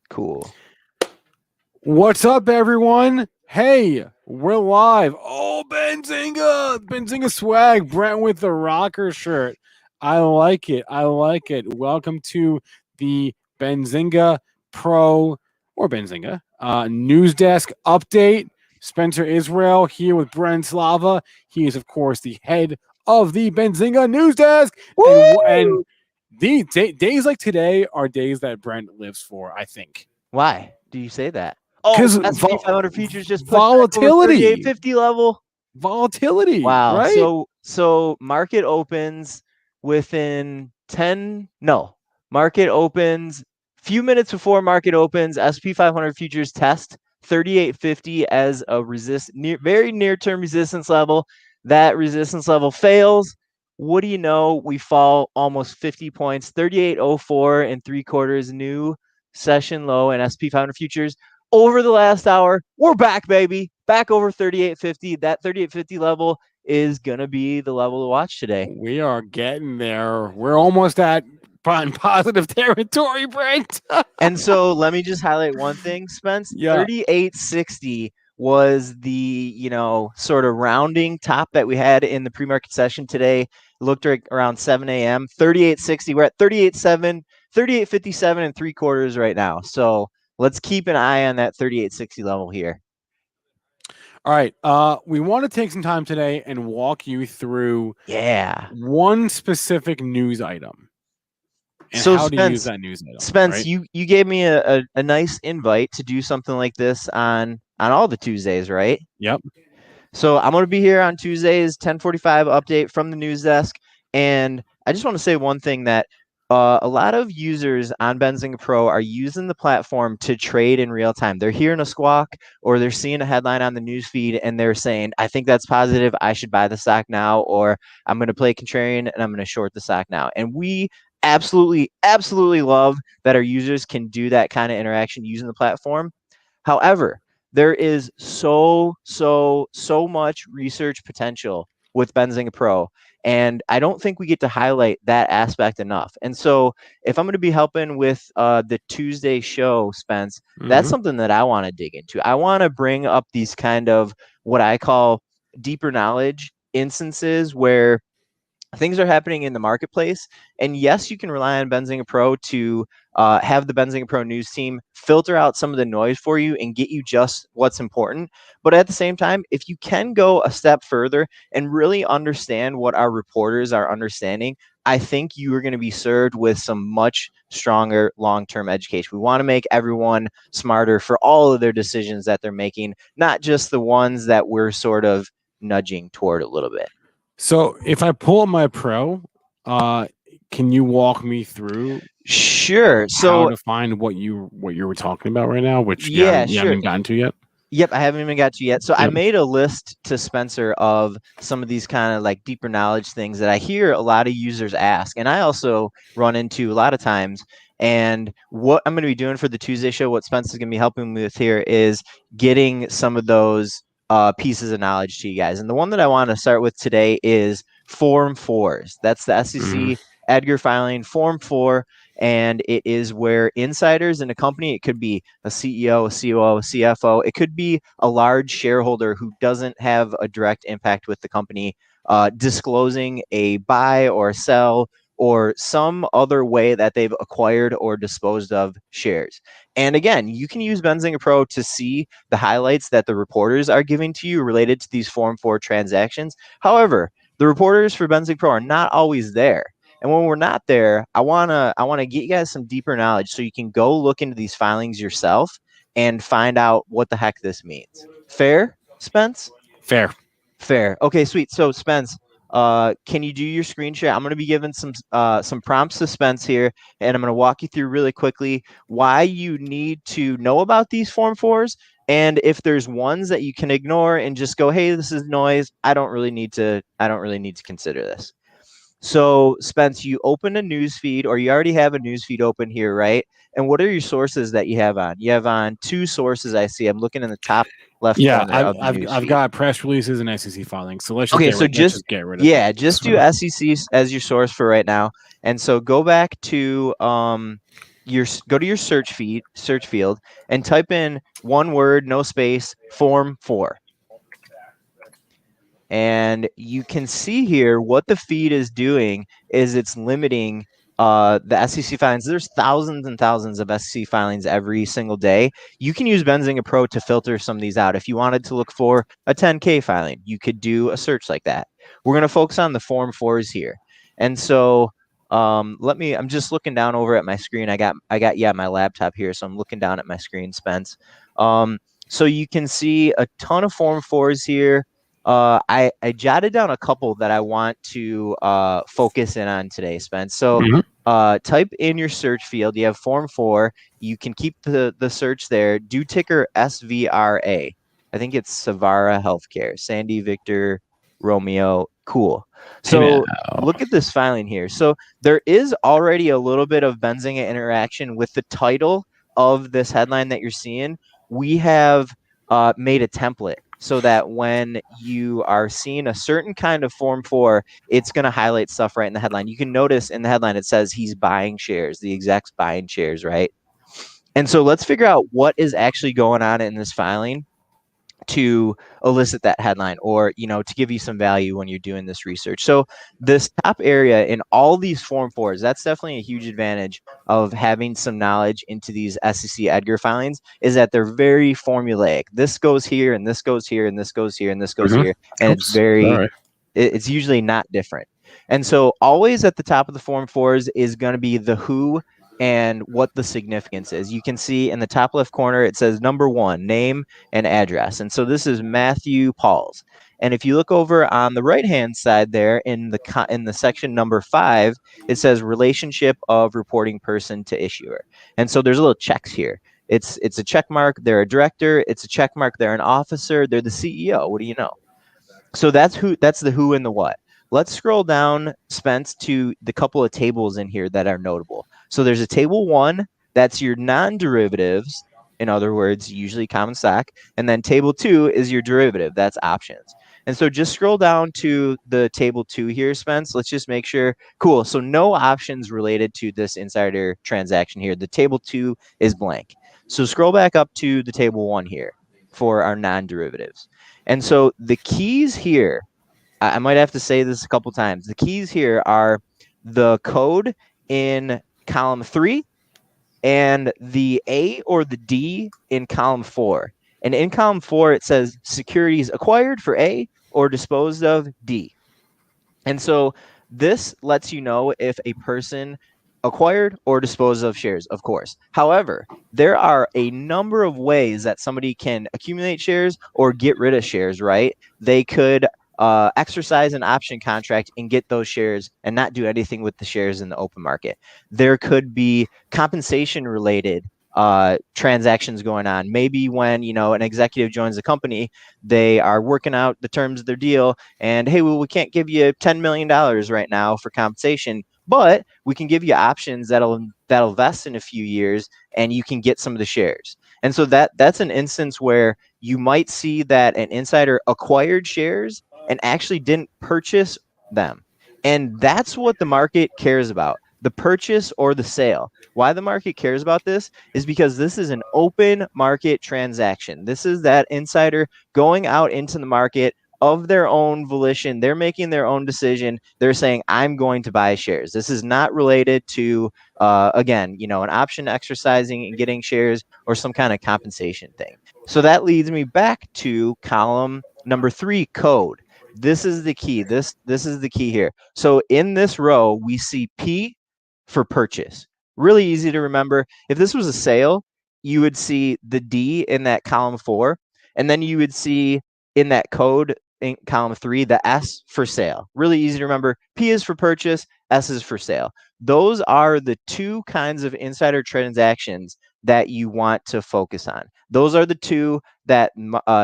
Cool. What's up, everyone? Hey, we're live. Oh, Benzinga swag. Brent with the rocker shirt. I like it. Welcome to the Benzinga Pro or Benzinga Newsdesk update. Spencer Israel here with Brent Slava. He is, of course, the head of the Benzinga Newsdesk. And the days like today are days that Brent lives for, I think. Why do you say that? Oh, Because S&P 500 futures just pushed back over volatility, 3850 level. Wow. right? So market opens within 10. No, market opens few minutes before market opens. S&P 500 futures test 3850 as a very near-term resistance level. That resistance level fails. What do you know? We fall almost 50 points. 3804 and 3/4 new session low in S&P 500 futures. Over the last hour, we're back, baby. Back over 3850. That 3850 level is going to be the level to watch today. We are getting there. We're almost at positive territory, Brent. And so let me just highlight one thing, Spence. Yeah. 3860 was the, sort of rounding top that we had in the pre-market session today. It looked like around 7 a.m. 3860. We're at 38.7, 38.57 and 3/4 right now. So let's keep an eye on that 3860 level here. All right. We want to take some time today and walk you through one specific news item. And so how Spence, to use that news item. Spence, right? you gave me a nice invite to do something like this on all the Tuesdays, right? Yep. So I'm going to be here on Tuesdays, 10:45 update from the news desk. And I just want to say one thing, that a lot of users on Benzinga Pro are using the platform to trade in real time. They're hearing a squawk or they're seeing a headline on the news feed and they're saying, I think that's positive, I should buy the stock now, or I'm going to play contrarian and I'm going to short the stock now. And we absolutely love that our users can do that kind of interaction using the platform. However, there is so much research potential with Benzinga Pro, and I don't think we get to highlight that aspect enough. And so if I'm going to be helping with the Tuesday show, Spence, that's something that I want to dig into. I want to bring up these kind of what I call deeper knowledge instances where things are happening in the marketplace. And yes, you can rely on Benzinga Pro to have the Benzinga Pro news team filter out some of the noise for you and get you just what's important. But at the same time, if you can go a step further and really understand what our reporters are understanding, I think you are going to be served with some much stronger long-term education. We want to make everyone smarter for all of their decisions that they're making, not just the ones that we're sort of nudging toward a little bit. So if I pull up my Pro, can you walk me through? Sure. So how to find what you were talking about right now, which you haven't even gotten to yet? Yep, I haven't even got to yet. So I made a list to Spencer of some of these kind of like deeper knowledge things that I hear a lot of users ask, and I also run into a lot of times. And what I'm going to be doing for the Tuesday show, what Spencer's going to be helping me with here, is getting some of those pieces of knowledge to you guys. And the one that I want to start with today is Form 4s. That's the SEC Edgar filing Form 4. And it is where insiders in a company, it could be a CEO, a COO, a CFO, it could be a large shareholder who doesn't have a direct impact with the company, disclosing a buy or sell or some other way that they've acquired or disposed of shares. And again, you can use Benzinga Pro to see the highlights that the reporters are giving to you related to these Form 4 transactions. However, the reporters for Benzinga Pro are not always there. And when we're not there, I wanna get you guys some deeper knowledge so you can go look into these filings yourself and find out what the heck this means. Fair, Spence? Fair. Okay, sweet. So Spence, can you do your screen share? I'm going to be giving some prompts to Spence here, and I'm going to walk you through really quickly why you need to know about these Form 4s, and if there's ones that you can ignore and just go, hey, this is noise, I don't really need to consider this. So Spence, you open a news feed, or you already have a news feed open here, right? And what are your sources that you have on? You have on two sources. I see. I'm looking in the top left corner of the news I've feed. got press releases and SEC filings. So let's just get rid of that. Just do SEC as your source for right now. And so go back to go to your search field, and type in one word, no space, Form 4. And you can see here what the feed is doing is it's limiting the SEC filings. There's thousands and thousands of SEC filings every single day. You can use Benzinga Pro to filter some of these out. If you wanted to look for a 10K filing, you could do a search like that. We're going to focus on the Form 4s here. And so I'm just looking down over at my screen. I got my laptop here, so I'm looking down at my screen, Spence. So you can see a ton of Form 4s here. I jotted down a couple that I want to focus in on today, Spence. So type in your search field. You have Form 4. You can keep the search there. Do ticker SVRA. I think it's Savara Healthcare. Sandy Victor Romeo. Cool. So look at this filing here. So there is already a little bit of Benzinga interaction with the title of this headline that you're seeing. We have made a template so that when you are seeing a certain kind of Form 4, it's going to highlight stuff right in the headline. You can notice in the headline it says he's buying shares, the exec's buying shares, right? And so let's figure out what is actually going on in this filing to elicit that headline, or to give you some value when you're doing this research. So this top area in all these Form 4s, that's definitely a huge advantage of having some knowledge into these SEC Edgar filings, is that they're very formulaic. This goes here and this goes here and this goes here and this goes here, and it's usually not different. And so always at the top of the Form 4s is going to be the who and what the significance is. You can see in the top left corner, it says number 1, name and address. And so this is Matthew Pauls. And if you look over on the right-hand side there in the section number 5, it says relationship of reporting person to issuer. And so there's little checks here. It's a check mark. They're a director. It's a check mark. They're an officer. They're the CEO. What do you know? So that's the who and the what. Let's scroll down, Spence, to the couple of tables in here that are notable. So there's a table 1, that's your non-derivatives, in other words, usually common stock, and then table 2 is your derivative, that's options. And so just scroll down to the table 2 here, Spence. Let's just make sure. Cool. So no options related to this insider transaction here. The table 2 is blank. So scroll back up to the table 1 here for our non-derivatives. And so the keys here, I might have to say this a couple times. The keys here are the code in column 3 and the A or the D in column 4. And in column 4, it says securities acquired for A or disposed of D. And so this lets you know if a person acquired or disposed of shares, of course. However, there are a number of ways that somebody can accumulate shares or get rid of shares, right? They could exercise an option contract and get those shares and not do anything with the shares in the open market. There could be compensation related transactions going on. Maybe when an executive joins the company, they are working out the terms of their deal, and hey, well, we can't give you $10 million right now for compensation, but we can give you options that'll vest in a few years, and you can get some of the shares. And so that's an instance where you might see that an insider acquired shares and actually didn't purchase them. And that's what the market cares about, the purchase or the sale. Why the market cares about this is because this is an open market transaction. This is that insider going out into the market of their own volition. They're making their own decision. They're saying, I'm going to buy shares. This is not related to, again, an option exercising and getting shares or some kind of compensation thing. So that leads me back to column number 3, code. This is the key. This is the key here. So in this row, we see P for purchase. Really easy to remember. If this was a sale, you would see the D in that column 4, and then you would see in that code in column 3, the S for sale. Really easy to remember. P is for purchase, S is for sale. Those are the 2 kinds of insider transactions that you want to focus on. Those are the 2 that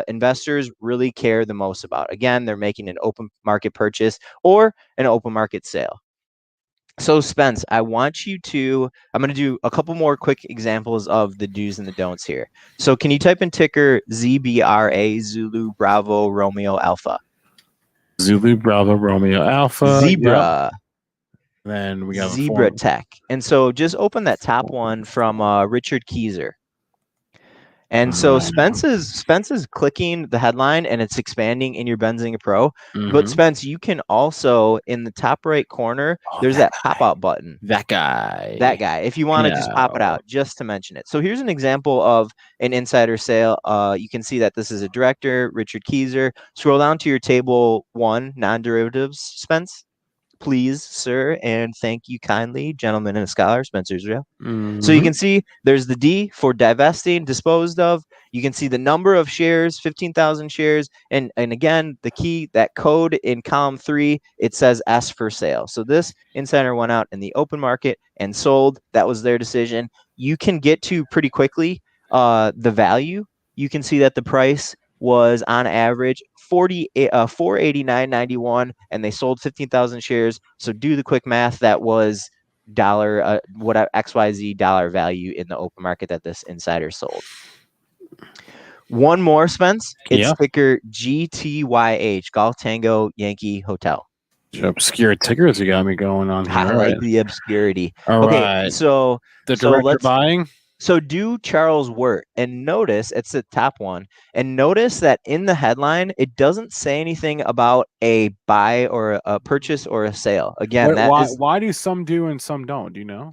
investors really care the most about. Again, they're making an open market purchase or an open market sale. So Spence, I'm going to do a couple more quick examples of the do's and the don'ts here. So can you type in ticker ZBRA, Zulu, Bravo, Romeo, Alpha? Zulu, Bravo, Romeo, Alpha. Zebra. Then we got Zebra Tech. And so just open that top one from Richard Keyser. And so Spence is clicking the headline and it's expanding in your Benzinga Pro. But Spence, you can also, in the top right corner, there's that pop-out button. That guy. If you want to just pop it out, just to mention it. So here's an example of an insider sale. You can see that this is a director, Richard Keyser. Scroll down to your table 1, non-derivatives, Spence. Please, sir, and thank you kindly, gentlemen and a scholar, Spencer Israel. So you can see there's the D for divesting, disposed of. You can see the number of shares, 15,000 shares. And again, the key, that code in column 3, it says S for sale. So this insider went out in the open market and sold. That was their decision. You can get to pretty quickly the value. You can see that the price was on average 489.91, and they sold 15,000 shares. So do the quick math. That was whatever XYZ dollar value in the open market that this insider sold. One more, Spence. It's ticker GTYH, Golf Tango Yankee Hotel. Obscure tickers you got me going on here. I like the obscurity. All right. So the director buying. So do Charles Wirt and notice it's the top one, and notice that in the headline it doesn't say anything about a buy or a purchase or a sale. Again, why do some do and some don't? Do you know?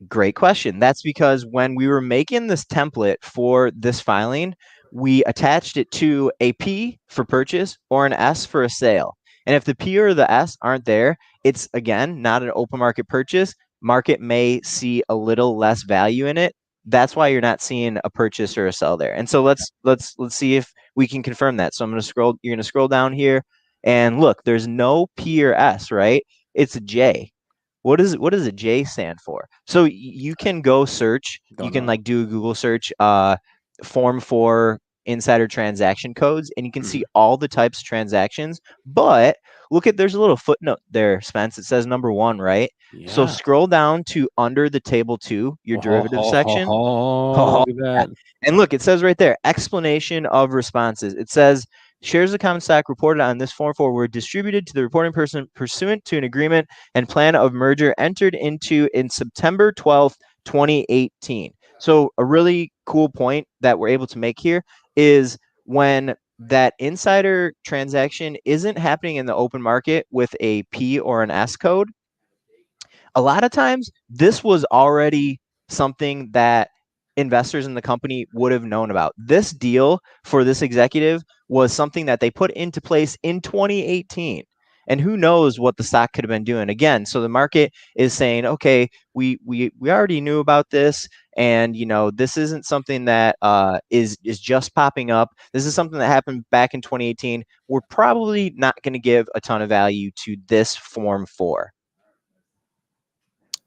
Great question. That's because when we were making this template for this filing, we attached it to a P for purchase or an S for a sale. And if the P or the S aren't there, it's again not an open market purchase. Market may see a little less value in it. That's why you're not seeing a purchase or a sell there. And so let's see if we can confirm that. So I'm going to scroll. You're going to scroll down here, and look, there's no P or S, right? It's a J. What does a J stand for? So you can go search. You can like do a Google search, Form 4 insider transaction codes, and you can see all the types of transactions. But look at, there's a little footnote there, Spence. It says number 1, right? Yeah. So scroll down to under the table 2, your derivative section. Look at that. And look, it says right there, explanation of responses. It says shares of common stock reported on this Form 4 were distributed to the reporting person pursuant to an agreement and plan of merger entered into in September 12th, 2018. So a really cool point that we're able to make here is when that insider transaction isn't happening in the open market with a P or an S code, a lot of times this was already something that investors in the company would have known about. This deal for this executive was something that they put into place in 2018. And who knows what the stock could have been doing again. So the market is saying, okay, we already knew about this, and this isn't something that is just popping up. This is something that happened back in 2018. We're probably not going to give a ton of value to this Form 4.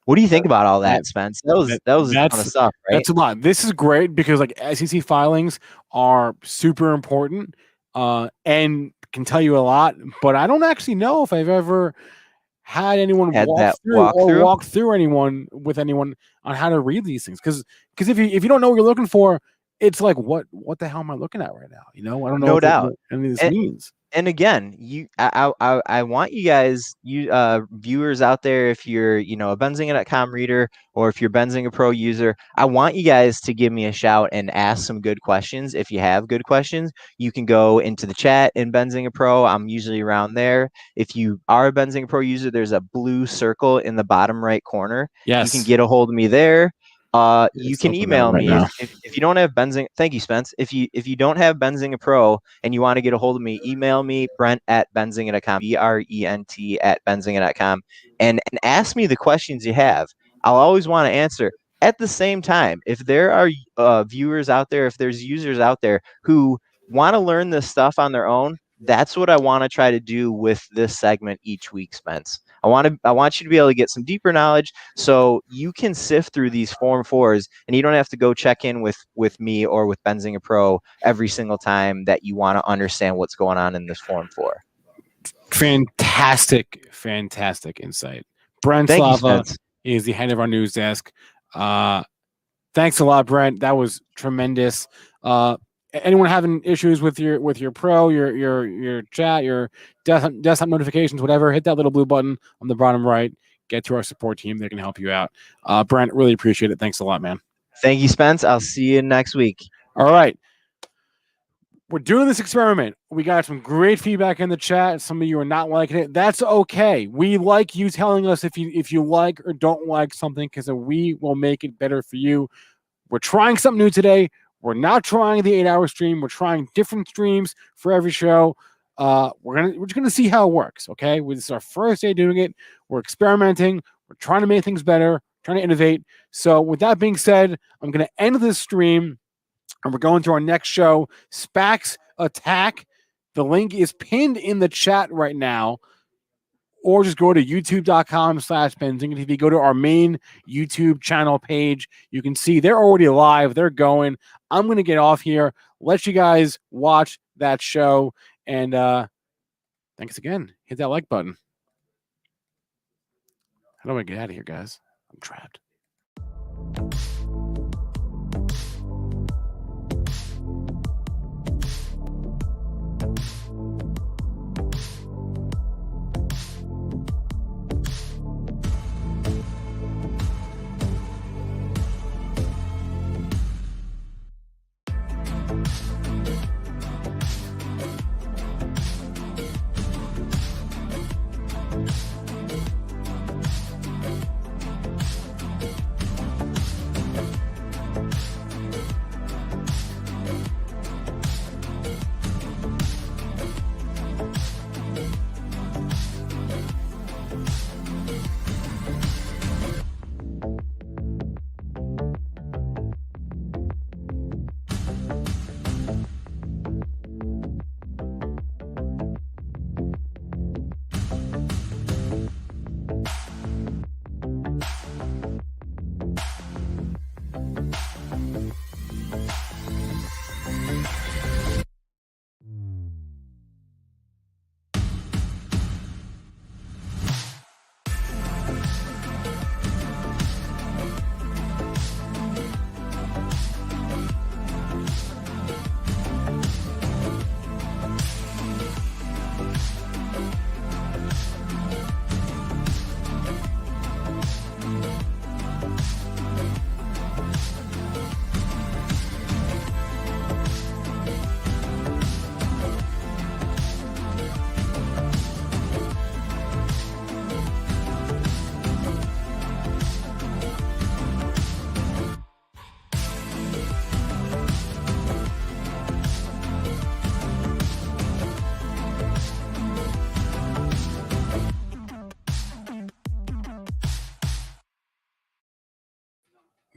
What do you think about all that, Spence? That was a ton of stuff, right? That's a lot. This is great because like SEC filings are super important and can tell you a lot, but I don't actually know if I've ever had anyone walk through anyone on how to read these things. Because if you don't know what you're looking for, it's like what the hell am I looking at right now? I don't know. No doubt. What any of this means. And again, I want you guys, viewers out there, if you're, a Benzinga.com reader or if you're Benzinga Pro user, I want you guys to give me a shout and ask some good questions. If you have good questions, you can go into the chat in Benzinga Pro. I'm usually around there. If you are a Benzinga Pro user, there's a blue circle in the bottom right corner. Yes. You can get a hold of me there. You can email me if you don't have Benzinga. Thank you, Spence. If you don't have Benzinga Pro and you want to get a hold of me, email me, Brent@benzinga.com, BRENT@benzinga.com, and ask me the questions you have. I'll always want to answer. At the same time, if there are viewers out there, if there's users out there who want to learn this stuff on their own, that's what I want to try to do with this segment each week, Spence. I want you to be able to get some deeper knowledge so you can sift through these Form 4s, and you don't have to go check in with me or with Benzinga Pro every single time that you want to understand what's going on in this Form 4. Fantastic insight. Brent Slava is the head of our news desk. Thanks a lot, Brent. That was tremendous. Anyone having issues with your Pro, your chat, your desktop notifications, whatever, hit that little blue button on the bottom right. get to our support team. They can help you out. Brent, really appreciate it. Thanks a lot, man. Thank you, Spence. I'll see you next week. All right. We're doing this experiment. We got some great feedback in the chat. Some of you are not liking it. That's okay. We like you telling us if you like or don't like something, because we will make it better for you. We're trying something new today. We're not trying the 8-hour stream. We're trying different streams for every show. We're just gonna see how it works. Okay, this is our first day doing it. We're experimenting. We're trying to make things better. Trying to innovate. So with that being said, I'm gonna end this stream. And we're going to our next show, SPAC's Attack. The link is pinned in the chat right now. Or just go to youtube.com/Benzinga TV. Go to our main YouTube channel page. You can see they're already live. They're going. I'm going to get off here. Let you guys watch that show. And thanks again. Hit that like button. How do I get out of here, guys? I'm trapped.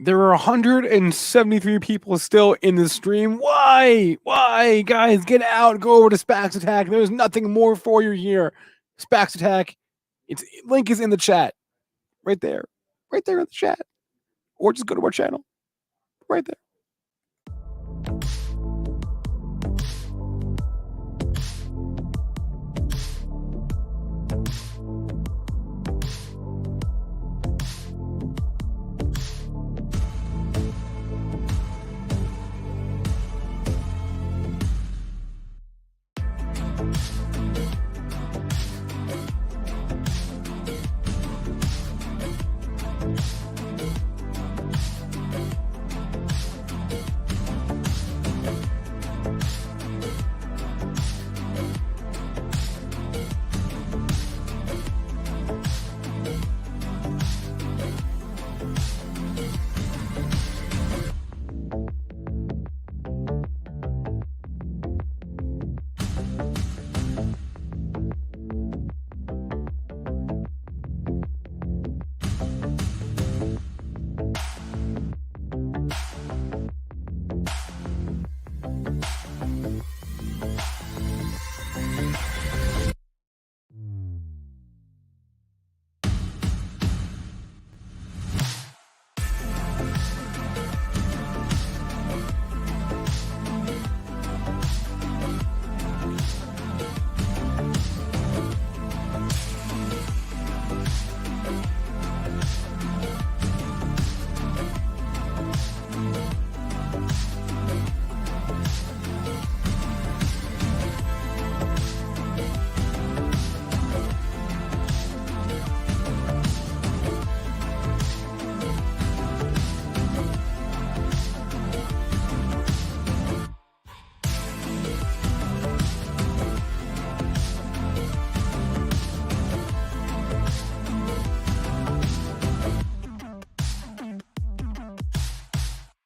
There are 173 people still in the stream. Why? Why? Guys, get out. Go over to SPAC's Attack. There's nothing more for you here. SPAC's Attack. Its link is in the chat. Right there. Right there in the chat. Or just go to our channel. Right there.